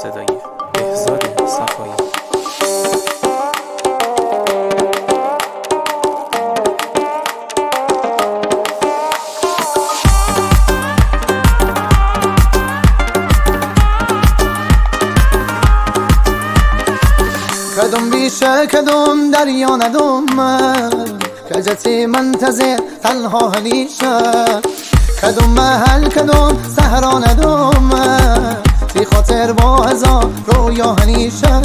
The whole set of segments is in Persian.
صدای بهزاد صفایی. کدوم بیشه کدوم دریا ندوم کجتی منتظر تنها هلیشه کدوم محل کدوم صحرا ندوم تی خاطر با هزار رویا هنیشه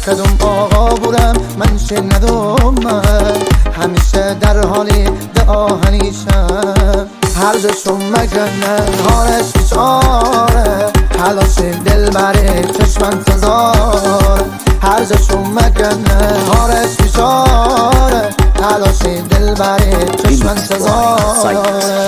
کدوم آقا بورم منشه ندوم همیشه در حالی دعا هنیشه هر جاشون مگنه حالش بیچاره حلاش دل بره چشم انتظاره هر جاشون مگنه حالش بیچاره حلاش دل بره چشم انتظاره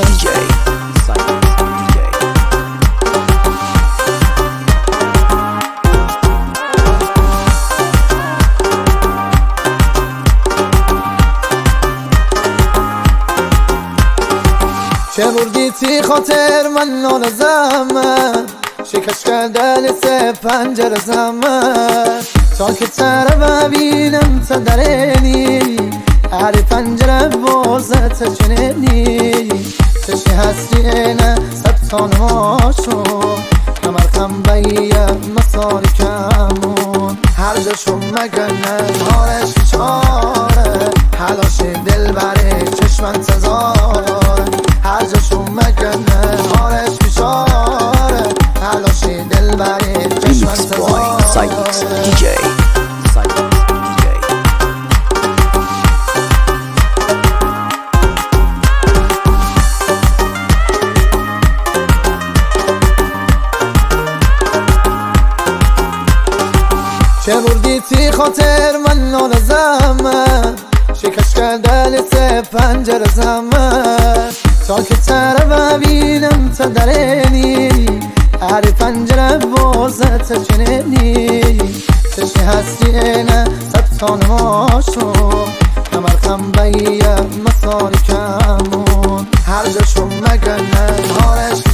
چه بردی تی خاطر من نالزم شکش کرده لیسه پنجره زمن تا که تره ببینم تا درینی هر پنجره بازت چنینی چشی هستی اینه سبتان ماشو کمر کم بیم مساری کمون هر جاشون مگنه حالش بیچاره حلاش دل بره چشم انتظاره هر جاشون مگنه حالش بیچاره حلاش دل بره چشم انتظاره چه بردی تی خاطر من نالزم شکش کرده لیسه پنجره زمن تا که تره ببینم تا درینی هر پنجره بازت چنینی چشی هستی اینه سبتان ماشو کمر کم بیم مساری کمون هر جاشون مگنه حالش